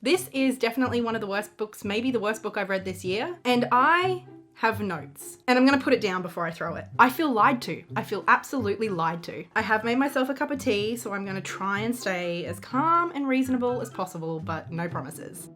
This is definitely one of the worst books, maybe the worst book I've read this year, and I have notes. And I'm gonna put it down before I throw it. I feel lied to. I feel absolutely lied to. I have made myself a cup of tea, so I'm gonna try and stay as calm and reasonable as possible, but no promises.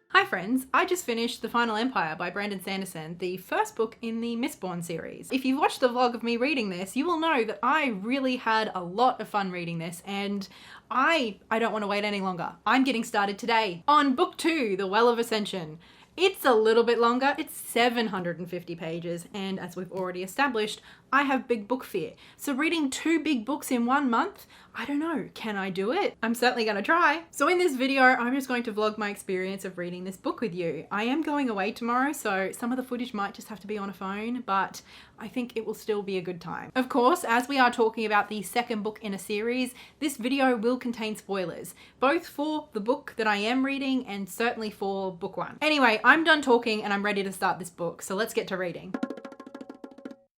Hi friends, I just finished The Final Empire by Brandon Sanderson, the first book in the Mistborn series. If you've watched the vlog of me reading this, you will know that I really had a lot of fun reading this, and I don't want to wait any longer. I'm getting started today on Book 2, The Well of Ascension. It's a little bit longer, it's 750 pages, and as we've already established, I have big book fear. So reading 2 big books in 1 month, I don't know, can I do it? I'm certainly gonna try. So in this video, I'm just going to vlog my experience of reading this book with you. I am going away tomorrow, so some of the footage might just have to be on a phone, but I think it will still be a good time. Of course, as we are talking about the second book in a series, this video will contain spoilers, both for the book that I am reading and certainly for book 1. Anyway, I'm done talking and I'm ready to start this book, so let's get to reading.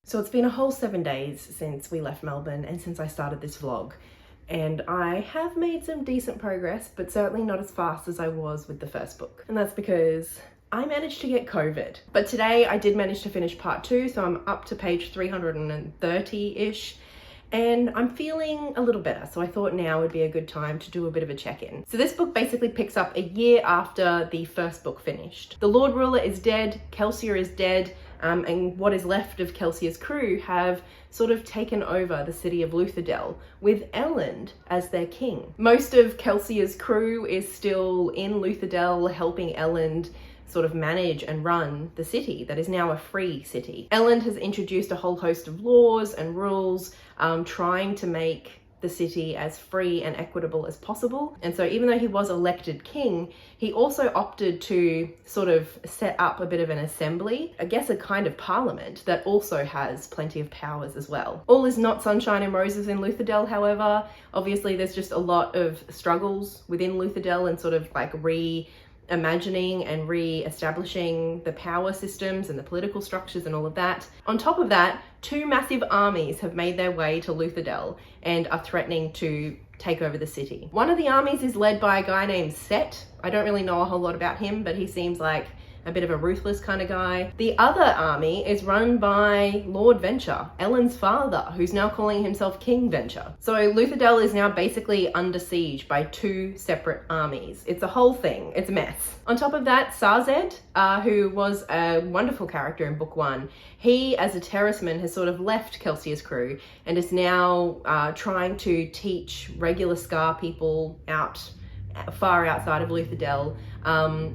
So it's been a whole 7 days since we left Melbourne and since I started this vlog. And I have made some decent progress, but certainly not as fast as I was with the first book. And that's because I managed to get COVID. But today I did manage to finish part 2, so I'm up to page 330-ish. And I'm feeling a little better, so I thought now would be a good time to do a bit of a check-in. So this book basically picks up a year after the first book finished. The Lord Ruler is dead, Kelsier is dead, and what is left of Kelsier's crew have sort of taken over the city of Luthadel, with Elend as their king. Most of Kelsier's crew is still in Luthadel, helping Elend sort of manage and run the city that is now a free city. Elend has introduced a whole host of laws and rules, trying to make the city as free and equitable as possible. And so even though he was elected king, he also opted to sort of set up a bit of an assembly, I guess a kind of parliament that also has plenty of powers as well. All is not sunshine and roses in Luthadel, however. Obviously there's just a lot of struggles within Luthadel and sort of like reimagining and re-establishing the power systems and the political structures and all of that. On top of that, 2 massive armies have made their way to Luthadel and are threatening to take over the city. One of the armies is led by a guy named Set. I don't really know a whole lot about him, but he seems like a bit of a ruthless kind of guy. The other army is run by Lord Venture, Elend's father, who's now calling himself King Venture. So Luthadel is now basically under siege by 2 separate armies. It's a whole thing, it's a mess. On top of that, Sazed, who was a wonderful character in book 1, he as a terraceman has sort of left Kelsier's crew and is now trying to teach regular Scar people far outside of Luthadel,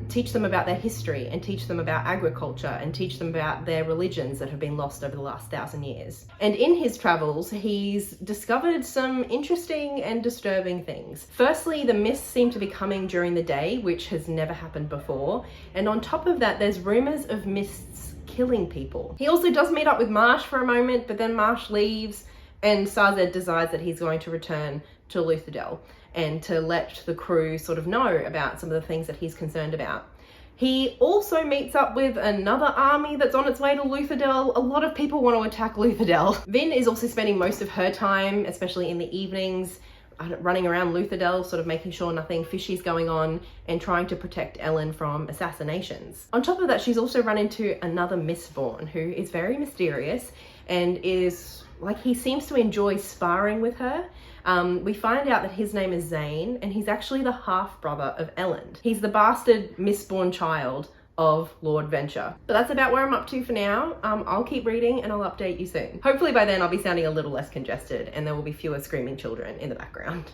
teach them about their history and teach them about agriculture and teach them about their religions that have been lost over the last 1,000 years. And in his travels, he's discovered some interesting and disturbing things. Firstly, the mists seem to be coming during the day, which has never happened before. And on top of that, there's rumors of mists killing people. He also does meet up with Marsh for a moment, but then Marsh leaves and Sazed decides that he's going to return to Luthadel and to let the crew sort of know about some of the things that he's concerned about. He also meets up with another army that's on its way to Luthadel. A lot of people want to attack Luthadel. Vin is also spending most of her time, especially in the evenings, running around Luthadel, sort of making sure nothing fishy is going on and trying to protect Elend from assassinations. On top of that, she's also run into another Mistborn who is very mysterious and is like, he seems to enjoy sparring with her. We find out that his name is Zane and he's actually the half-brother of Elend. He's the bastard Mistborn child of Lord Venture. But that's about where I'm up to for now. I'll keep reading and I'll update you soon. Hopefully by then I'll be sounding a little less congested and there will be fewer screaming children in the background.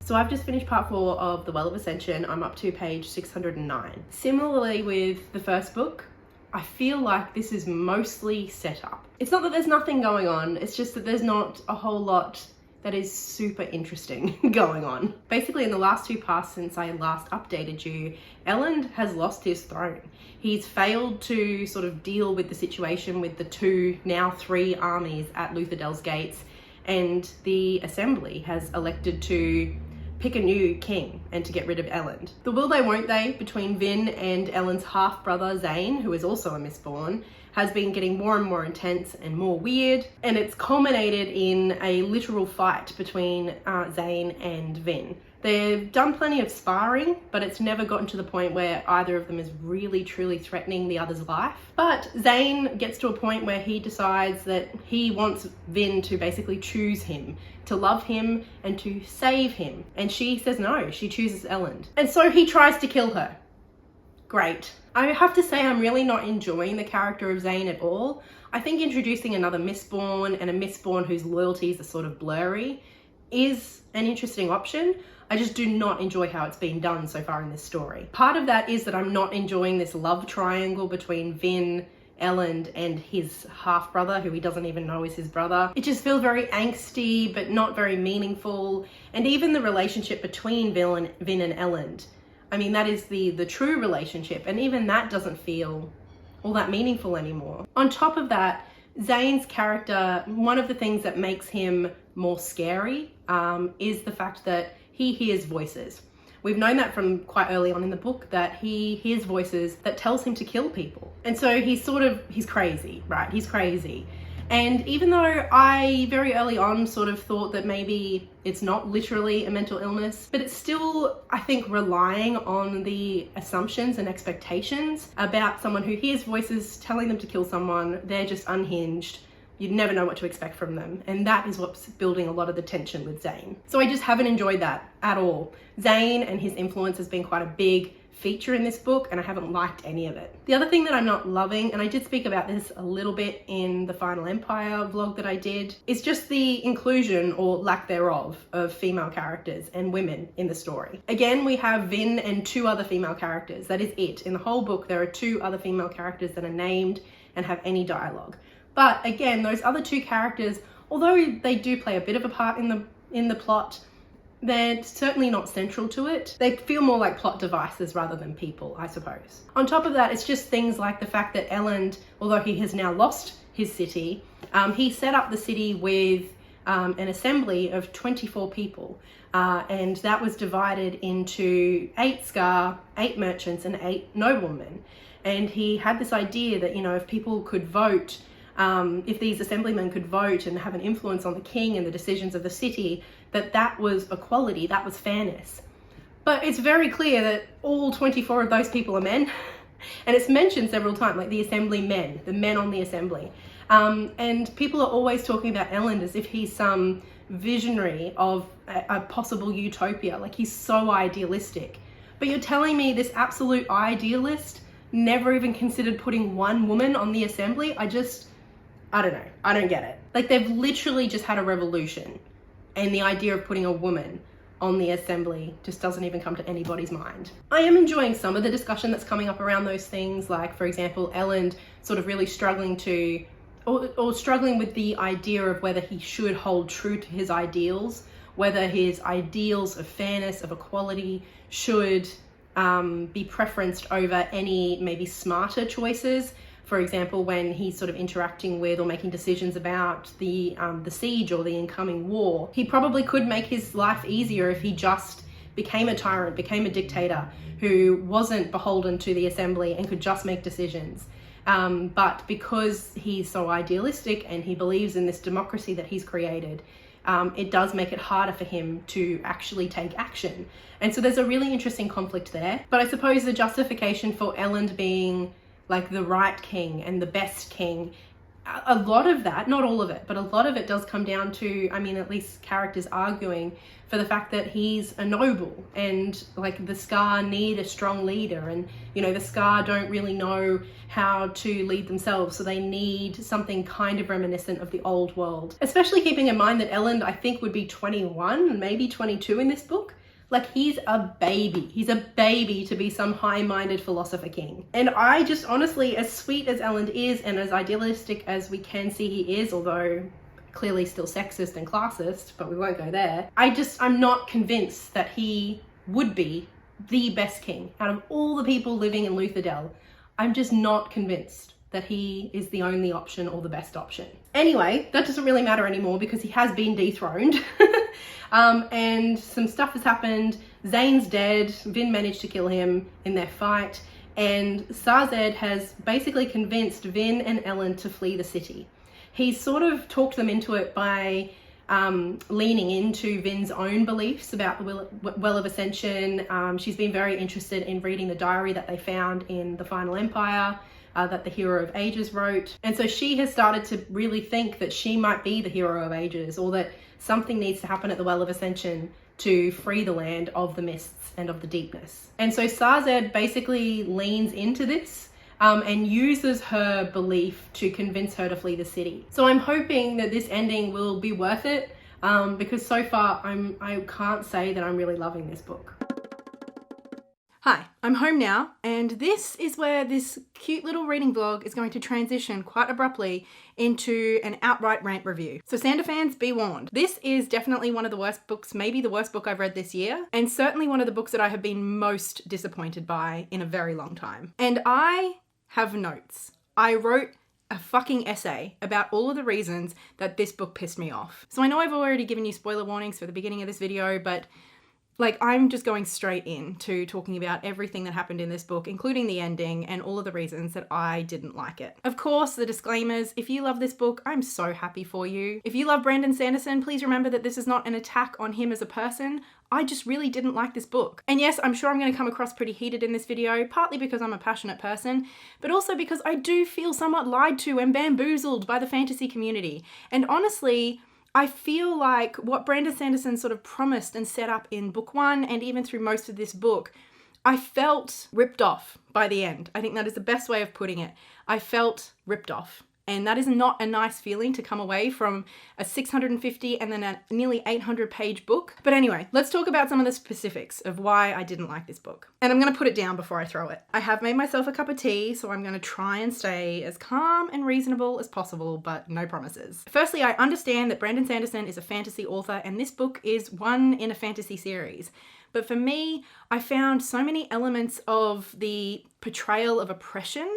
So I've just finished part 4 of The Well of Ascension. I'm up to page 609. Similarly with the first book, I feel like this is mostly set up. It's not that there's nothing going on, it's just that there's not a whole lot that is super interesting going on. Basically in the last 2 parts since I last updated you, Elend has lost his throne. He's failed to sort of deal with the situation with the 2, now 3 armies at Luthadel's gates, and the assembly has elected to pick a new king and to get rid of Elend. The will they won't they between Vin and Elend's half-brother Zane, who is also a Mistborn, has been getting more and more intense and more weird, and it's culminated in a literal fight between Zane and Vin. They've done plenty of sparring, but it's never gotten to the point where either of them is really truly threatening the other's life. But Zane gets to a point where he decides that he wants Vin to basically choose him, to love him and to save him. And she says no, she chooses Elend. And so he tries to kill her. Great. I have to say I'm really not enjoying the character of Zane at all. I think introducing another Mistborn and a Mistborn whose loyalties are sort of blurry is an interesting option. I just do not enjoy how it's been done so far in this story. Part of that is that I'm not enjoying this love triangle between Vin, Elend, and his half-brother, who he doesn't even know is his brother. It just feels very angsty, but not very meaningful. And even the relationship between Vin and Elend, I mean, that is the true relationship, and even that doesn't feel all that meaningful anymore. On top of that, Zane's character, one of the things that makes him more scary is the fact that he hears voices. We've known that from quite early on in the book, that he hears voices that tells him to kill people. And so he's crazy, right? He's crazy. And even though I very early on sort of thought that maybe it's not literally a mental illness, but it's still, I think, relying on the assumptions and expectations about someone who hears voices telling them to kill someone. They're just unhinged. You'd never know what to expect from them. And that is what's building a lot of the tension with Zane. So I just haven't enjoyed that at all. Zane and his influence has been quite a big feature in this book, and I haven't liked any of it. The other thing that I'm not loving, and I did speak about this a little bit in the Final Empire vlog that I did, is just the inclusion, or lack thereof, of female characters and women in the story. Again, we have Vin and 2 other female characters. That is it. In the whole book, there are 2 other female characters that are named and have any dialogue. But again, those other 2 characters, although they do play a bit of a part in the plot, they're certainly not central to it. They feel more like plot devices rather than people, I suppose. On top of that, it's just things like the fact that Elend, although he has now lost his city, he set up the city with an assembly of 24 people. And that was divided into 8 Scar, 8 merchants, and 8 noblemen. And he had this idea that, you know, if people could vote, if these assemblymen could vote and have an influence on the king and the decisions of the city, that was equality, that was fairness. But it's very clear that all 24 of those people are men. And it's mentioned several times, like the assembly men, the men on the assembly. And people are always talking about Elend as if he's some visionary of a possible utopia, like he's so idealistic. But you're telling me this absolute idealist never even considered putting 1 woman on the assembly? I don't know. I don't get it. Like, they've literally just had a revolution, and the idea of putting a woman on the assembly just doesn't even come to anybody's mind. I am enjoying some of the discussion that's coming up around those things, like, for example, Elend sort of really struggling to, or struggling with the idea of whether he should hold true to his ideals, whether his ideals of fairness, of equality, should be preferenced over any maybe smarter choices. For example, when he's sort of interacting with or making decisions about the siege or the incoming war, he probably could make his life easier if he just became a tyrant, became a dictator who wasn't beholden to the assembly and could just make decisions. But because he's so idealistic and he believes in this democracy that he's created, it does make it harder for him to actually take action. And so there's a really interesting conflict there. But I suppose the justification for Elend being like the right king and the best king, a lot of that, not all of it, but a lot of it does come down to, I mean, at least characters arguing for the fact that he's a noble, and like the Scar need a strong leader, and you know, the Scar don't really know how to lead themselves, so they need something kind of reminiscent of the old world. Especially keeping in mind that Elend, I think, would be 21, maybe 22 in this book. Like, he's a baby. He's a baby to be some high-minded philosopher king. And I just honestly, as sweet as Elend is and as idealistic as we can see he is, although clearly still sexist and classist, but we won't go there, I'm not convinced that he would be the best king. Out of all the people living in Lutherdale, I'm just not convinced that he is the only option or the best option. Anyway, that doesn't really matter anymore because he has been dethroned. And some stuff has happened. Zane's dead. Vin managed to kill him in their fight. And Sazed has basically convinced Vin and Ellen to flee the city. He's sort of talked them into it by leaning into Vin's own beliefs about the Well of Ascension. She's been very interested in reading the diary that they found in the Final Empire that the Hero of Ages wrote. And so she has started to really think that she might be the Hero of Ages, or that something needs to happen at the Well of Ascension to free the land of the mists and of the deepness. And so Sazed basically leans into this and uses her belief to convince her to flee the city. So I'm hoping that this ending will be worth it, because so far I can't say that I'm really loving this book. Hi, I'm home now, and this is where this cute little reading vlog is going to transition quite abruptly into an outright rant review. So Sander fans, be warned. This is definitely one of the worst books, maybe the worst book I've read this year, and certainly one of the books that I have been most disappointed by in a very long time. And I have notes. I wrote a fucking essay about all of the reasons that this book pissed me off. So I know I've already given you spoiler warnings for the beginning of this video, but I'm just going straight into talking about everything that happened in this book, including the ending and all of the reasons that I didn't like it. Of course, the disclaimers: if you love this book, I'm so happy for you. If you love Brandon Sanderson, please remember that this is not an attack on him as a person. I just really didn't like this book. And yes, I'm sure I'm going to come across pretty heated in this video, partly because I'm a passionate person, but also because I do feel somewhat lied to and bamboozled by the fantasy community. And honestly, I feel like what Brandon Sanderson sort of promised and set up in book one and even through most of this book, I felt ripped off by the end. I think that is the best way of putting it. I felt ripped off. And that is not a nice feeling to come away from a 650 and then a nearly 800 page book. But anyway, let's talk about some of the specifics of why I didn't like this book. And I'm going to put it down before I throw it. I have made myself a cup of tea, so I'm going to try and stay as calm and reasonable as possible, but no promises. Firstly, I understand that Brandon Sanderson is a fantasy author, and this book is one in a fantasy series. But for me, I found so many elements of the portrayal of oppression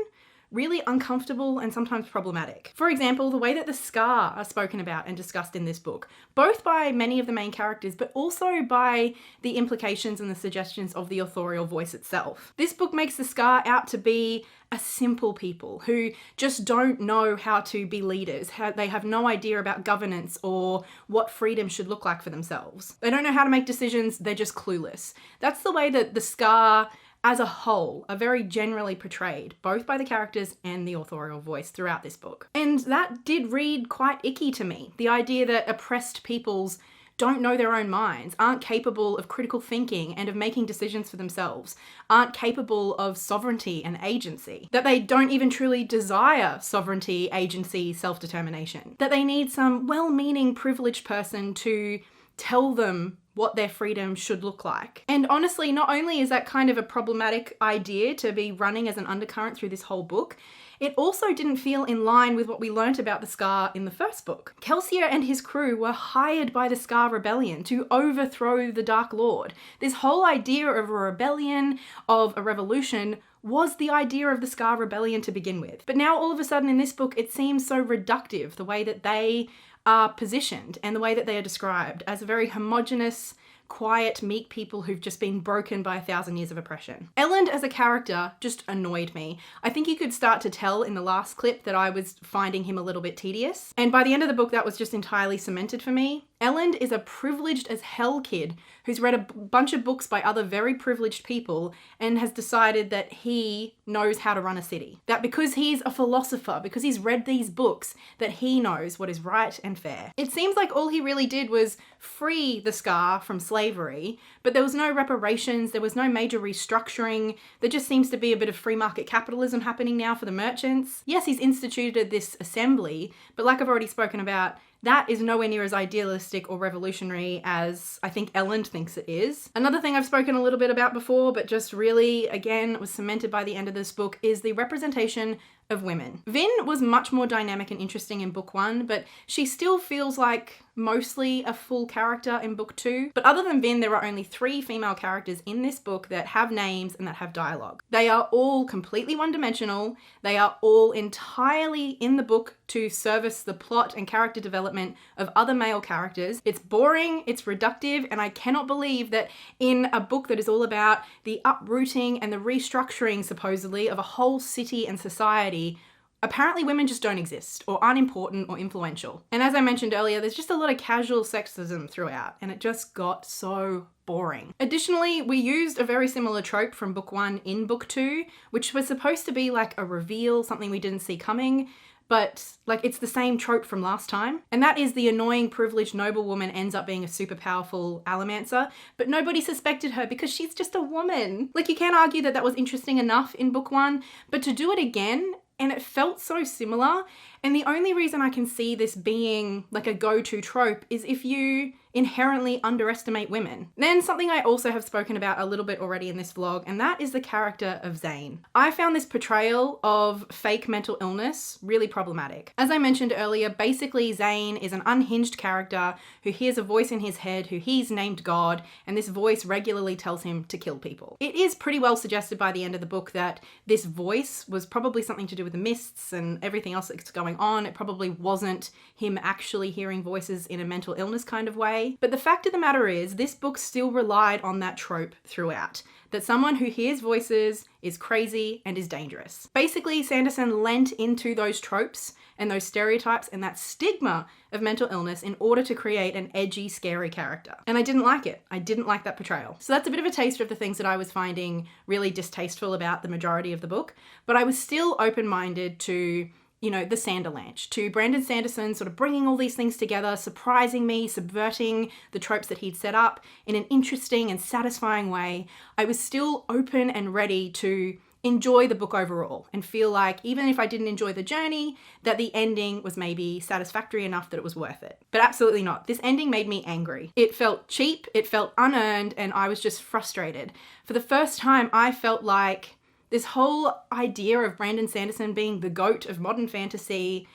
really uncomfortable and sometimes problematic. For example, the way that the Scar are spoken about and discussed in this book, both by many of the main characters, but also by the implications and the suggestions of the authorial voice itself. This book makes the Scar out to be a simple people who just don't know how to be leaders. They have no idea about governance or what freedom should look like for themselves. They don't know how to make decisions, they're just clueless. That's the way that the Scar as a whole are very generally portrayed, both by the characters and the authorial voice throughout this book. And that did read quite icky to me. The idea that oppressed peoples don't know their own minds, aren't capable of critical thinking and of making decisions for themselves, aren't capable of sovereignty and agency, that they don't even truly desire sovereignty, agency, self-determination, that they need some well-meaning privileged person to tell them what their freedom should look like. And honestly, not only is that kind of a problematic idea to be running as an undercurrent through this whole book, it also didn't feel in line with what we learnt about the Scar in the first book. Kelsier and his crew were hired by the Scar Rebellion to overthrow the Dark Lord. This whole idea of a rebellion, of a revolution, was the idea of the Scar Rebellion to begin with. But now all of a sudden in this book, it seems so reductive, the way that they are positioned and the way that they are described as a very homogenous, quiet, meek people who've just been broken by 1,000 years of oppression. Elend as a character just annoyed me. I think you could start to tell in the last clip that I was finding him a little bit tedious. And by the end of the book, that was just entirely cemented for me. Elend is a privileged as hell kid who's read a bunch of books by other very privileged people and has decided that he knows how to run a city. That because he's a philosopher, because he's read these books, that he knows what is right and fair. It seems like all he really did was free the Scar from slavery, but there was no reparations, there was no major restructuring. There just seems to be a bit of free market capitalism happening now for the merchants. Yes, he's instituted this assembly, but like I've already spoken about, that is nowhere near as idealistic or revolutionary as I think Elend thinks it is. Another thing I've spoken a little bit about before, but just really, again, was cemented by the end of this book, is the representation of women. Vin was much more dynamic and interesting in book 1, but she still feels like mostly a full character in book 2. But other than Vin, there are only 3 female characters in this book that have names and that have dialogue. They are all completely one-dimensional. They are all entirely in the book to service the plot and character development of other male characters. It's boring, it's reductive, and I cannot believe that in a book that is all about the uprooting and the restructuring, supposedly, of a whole city and society, apparently women just don't exist, or aren't important or influential. And as I mentioned earlier, there's just a lot of casual sexism throughout, and it just got so boring. Additionally, we used a very similar trope from book 1 in book 2, which was supposed to be like a reveal, something we didn't see coming, but like it's the same trope from last time. And that is the annoying privileged noblewoman ends up being a super powerful allomancer, but nobody suspected her because she's just a woman. Like, you can't argue that that was interesting enough in book 1, but to do it again, and it felt so similar. And the only reason I can see this being like a go-to trope is if you inherently underestimate women. Then something I also have spoken about a little bit already in this vlog, and that is the character of Zane. I found this portrayal of fake mental illness really problematic. As I mentioned earlier, basically Zane is an unhinged character who hears a voice in his head who he's named God, and this voice regularly tells him to kill people. It is pretty well suggested by the end of the book that this voice was probably something to do with the mists and everything else that's going on. It probably wasn't him actually hearing voices in a mental illness kind of way. But the fact of the matter is, this book still relied on that trope throughout, that someone who hears voices is crazy and is dangerous. Basically, Sanderson lent into those tropes and those stereotypes and that stigma of mental illness in order to create an edgy, scary character. And I didn't like it. I didn't like that portrayal. So that's a bit of a taster of the things that I was finding really distasteful about the majority of the book, but I was still open-minded to, you know, the Sanderlanche, to Brandon Sanderson sort of bringing all these things together, surprising me, subverting the tropes that he'd set up in an interesting and satisfying way. I was still open and ready to enjoy the book overall and feel like, even if I didn't enjoy the journey, that the ending was maybe satisfactory enough that it was worth it. But absolutely not. This ending made me angry. It felt cheap, it felt unearned, and I was just frustrated. For the first time, I felt like this whole idea of Brandon Sanderson being the GOAT of modern fantasy,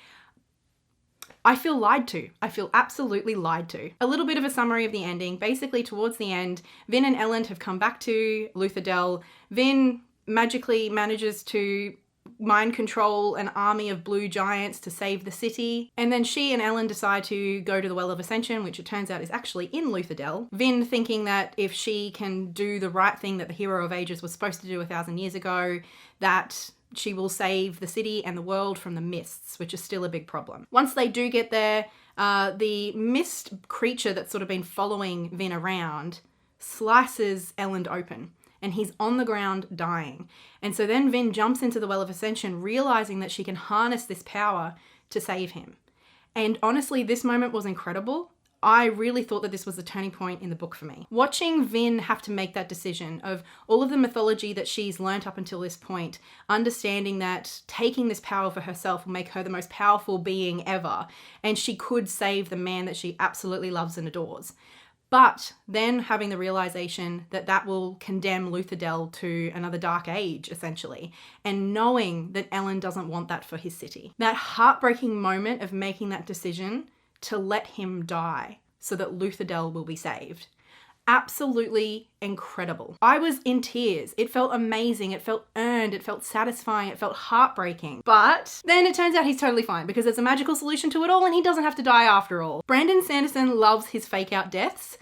I feel lied to. I feel absolutely lied to. A little bit of a summary of the ending. Basically, towards the end, Vin and Elend have come back to Luthadel. Vin magically manages to mind control an army of blue giants to save the city. And then she and Elend decide to go to the Well of Ascension, which it turns out is actually in Luthadel. Vin thinking that if she can do the right thing that the Hero of Ages was supposed to do 1,000 years ago, that she will save the city and the world from the mists, which is still a big problem. Once they do get there, the mist creature that's sort of been following Vin around slices Elend open, and he's on the ground dying. And so then Vin jumps into the Well of Ascension, realizing that she can harness this power to save him. And honestly, this moment was incredible. I really thought that this was the turning point in the book for me. Watching Vin have to make that decision of all of the mythology that she's learnt up until this point, understanding that taking this power for herself will make her the most powerful being ever, and she could save the man that she absolutely loves and adores. But then having the realization that that will condemn Luthadel to another dark age, essentially, and knowing that Elend doesn't want that for his city. That heartbreaking moment of making that decision to let him die so that Luthadel will be saved. Absolutely incredible. I was in tears. It felt amazing. It felt earned. It felt satisfying. It felt heartbreaking. But then it turns out he's totally fine because there's a magical solution to it all and he doesn't have to die after all. Brandon Sanderson loves his fake out deaths.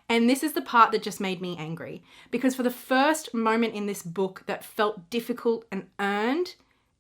And this is the part that just made me angry, because for the first moment in this book that felt difficult and earned,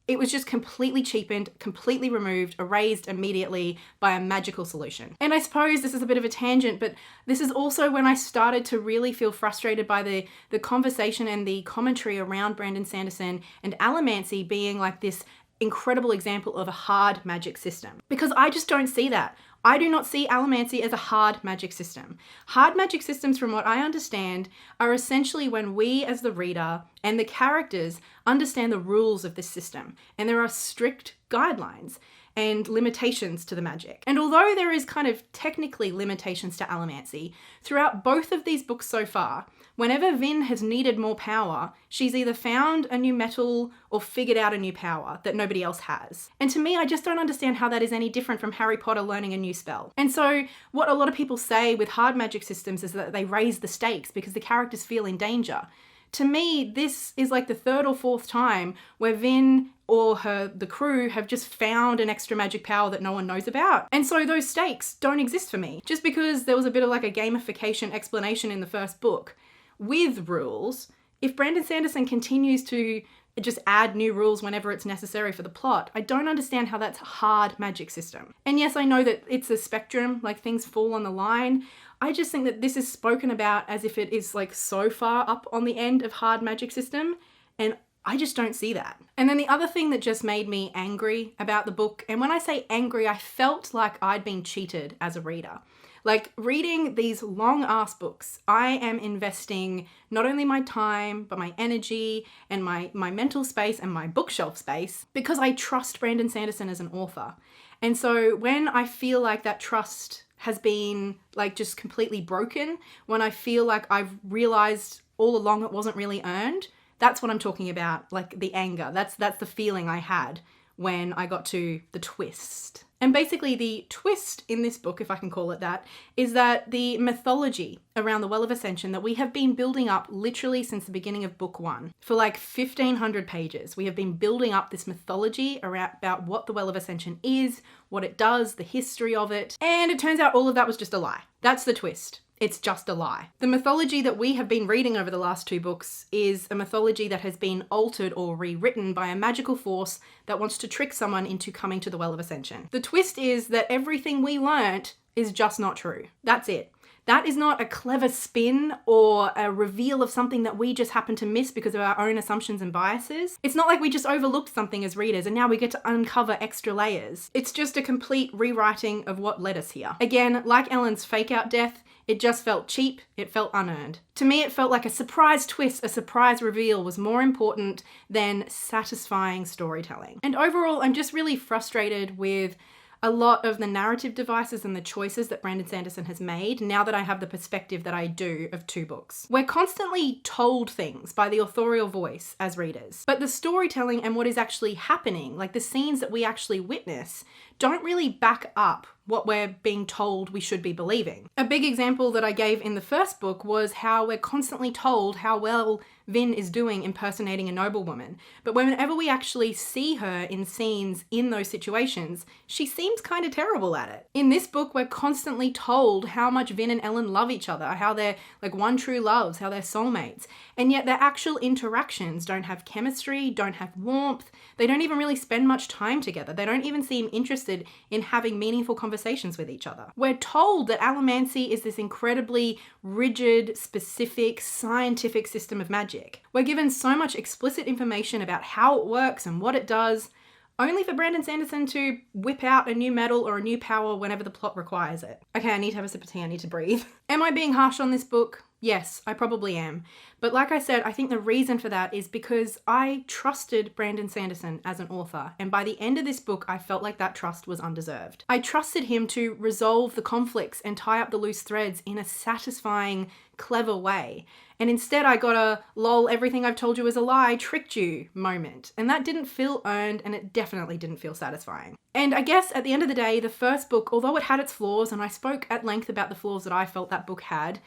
it was just completely cheapened, completely removed, erased immediately by a magical solution. And I suppose this is a bit of a tangent, but this is also when I started to really feel frustrated by the conversation and the commentary around Brandon Sanderson and allomancy being like this incredible example of a hard magic system. Because I just don't see that. I do not see allomancy as a hard magic system. Hard magic systems, from what I understand, are essentially when we as the reader and the characters understand the rules of this system, and there are strict guidelines. and limitations to the magic. And although there is kind of technically limitations to allomancy, throughout both of these books so far, whenever Vin has needed more power, she's either found a new metal or figured out a new power that nobody else has. And to me, I just don't understand how that is any different from Harry Potter learning a new spell. And so what a lot of people say with hard magic systems is that they raise the stakes because the characters feel in danger. To me, this is like the third or fourth time where Vin or the crew have just found an extra magic power that no one knows about. And so those stakes don't exist for me. Just because there was a bit of like a gamification explanation in the first book with rules, if Brandon Sanderson continues to just add new rules whenever it's necessary for the plot, I don't understand how that's a hard magic system. And yes, I know that it's a spectrum, like things fall on the line. I just think that this is spoken about as if it is like so far up on the end of hard magic system, and I just don't see that. And then the other thing that just made me angry about the book, and when I say angry, I felt like I'd been cheated as a reader. Like reading these long ass books, I am investing not only my time, but my energy and my mental space and my bookshelf space because I trust Brandon Sanderson as an author. And so when I feel like that trust has been like just completely broken, when I feel like I've realized all along it wasn't really earned, that's what I'm talking about, like the anger. That's the feeling I had when I got to the twist. And basically the twist in this book, if I can call it that, is that the mythology around the Well of Ascension that we have been building up literally since the beginning of book 1. For like 1,500 pages, we have been building up this mythology about what the Well of Ascension is, what it does, the history of it. And it turns out all of that was just a lie. That's the twist. It's just a lie. The mythology that we have been reading over the last 2 books is a mythology that has been altered or rewritten by a magical force that wants to trick someone into coming to the Well of Ascension. The twist is that everything we learnt is just not true. That's it. That is not a clever spin or a reveal of something that we just happen to miss because of our own assumptions and biases. It's not like we just overlooked something as readers and now we get to uncover extra layers. It's just a complete rewriting of what led us here. Again, like Ellen's fake-out death, it just felt cheap, it felt unearned. To me, it felt like a surprise twist, a surprise reveal was more important than satisfying storytelling. And overall, I'm just really frustrated with a lot of the narrative devices and the choices that Brandon Sanderson has made now that I have the perspective that I do of 2 books. We're constantly told things by the authorial voice as readers, but the storytelling and what is actually happening, like the scenes that we actually witness, don't really back up what we're being told we should be believing. A big example that I gave in the first book was how we're constantly told how well Vin is doing impersonating a noblewoman, but whenever we actually see her in scenes in those situations, she seems kind of terrible at it. In this book, we're constantly told how much Vin and Ellen love each other, how they're like one true loves, how they're soulmates, and yet their actual interactions don't have chemistry, don't have warmth, they don't even really spend much time together, they don't even seem interested in having meaningful conversations with each other. We're told that allomancy is this incredibly rigid, specific, scientific system of magic. We're given so much explicit information about how it works and what it does, only for Brandon Sanderson to whip out a new metal or a new power whenever the plot requires it. Okay, I need to have a sip of tea, I need to breathe. Am I being harsh on this book? Yes, I probably am. But like I said, I think the reason for that is because I trusted Brandon Sanderson as an author, and by the end of this book, I felt like that trust was undeserved. I trusted him to resolve the conflicts and tie up the loose threads in a satisfying, clever way. And instead I got a lol, everything I've told you is a lie, tricked you moment. And that didn't feel earned, and it definitely didn't feel satisfying. And I guess at the end of the day, the first book, although it had its flaws, and I spoke at length about the flaws that I felt that book had,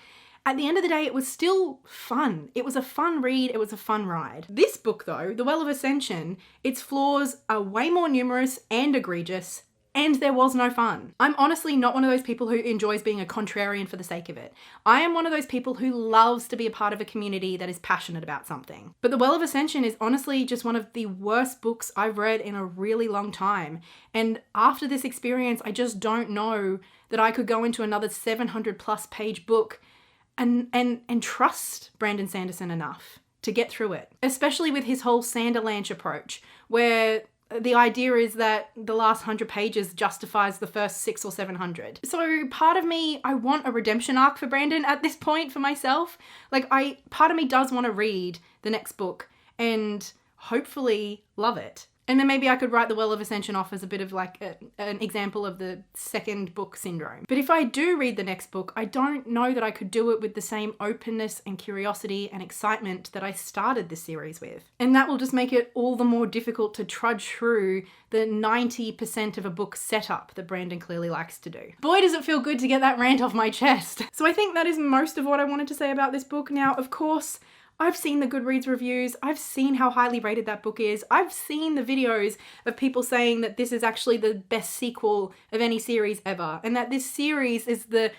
at the end of the day, it was still fun. It was a fun read, it was a fun ride. This book though, The Well of Ascension, its flaws are way more numerous and egregious, and there was no fun. I'm honestly not one of those people who enjoys being a contrarian for the sake of it. I am one of those people who loves to be a part of a community that is passionate about something. But The Well of Ascension is honestly just one of the worst books I've read in a really long time. And after this experience, I just don't know that I could go into another 700+ page book and trust Brandon Sanderson enough to get through it. Especially with his whole Sanderlanche approach, where the idea is that the last 100 pages justifies the first 600 or 700. So part of me, I want a redemption arc for Brandon at this point for myself. Like part of me does want to read the next book and hopefully love it. And then maybe I could write the Well of Ascension off as a bit of like an example of the second book syndrome. But if I do read the next book, I don't know that I could do it with the same openness and curiosity and excitement that I started this series with. And that will just make it all the more difficult to trudge through the 90% of a book setup that Brandon clearly likes to do. Boy, does it feel good to get that rant off my chest. So I think that is most of what I wanted to say about this book. Now, of course, I've seen the GoodReads reviews, I've seen how highly rated that book is, I've seen the videos of people saying that this is actually the best sequel of any series ever, and that this series is the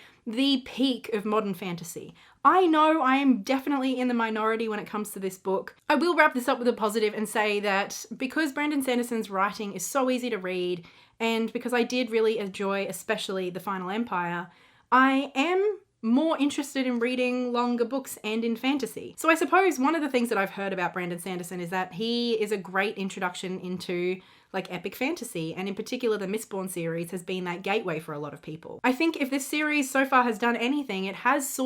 peak of modern fantasy. I know I am definitely in the minority when it comes to this book. I will wrap this up with a positive and say that because Brandon Sanderson's writing is so easy to read, and because I did really enjoy especially The Final Empire, I am more interested in reading longer books and in fantasy. So I suppose one of the things that I've heard about Brandon Sanderson is that he is a great introduction into like epic fantasy, and in particular the Mistborn series has been that gateway for a lot of people. I think if this series so far has done anything, it has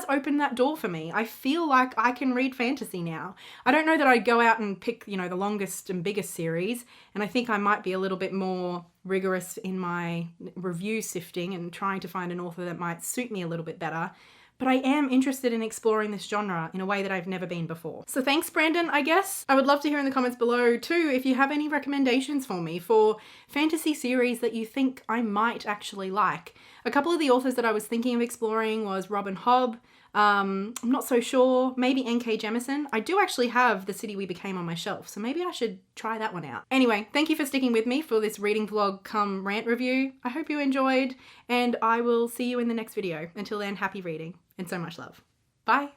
opened that door for me. I feel like I can read fantasy now. I don't know that I'd go out and pick, the longest and biggest series, and I think I might be a little bit more rigorous in my review sifting and trying to find an author that might suit me a little bit better. But I am interested in exploring this genre in a way that I've never been before. So thanks, Brandon, I guess. I would love to hear in the comments below too if you have any recommendations for me for fantasy series that you think I might actually like. A couple of the authors that I was thinking of exploring was Robin Hobb. I'm not so sure. Maybe N.K. Jemisin. I do actually have The City We Became on my shelf, so maybe I should try that one out. Anyway, thank you for sticking with me for this reading vlog cum rant review. I hope you enjoyed, and I will see you in the next video. Until then, happy reading and so much love. Bye.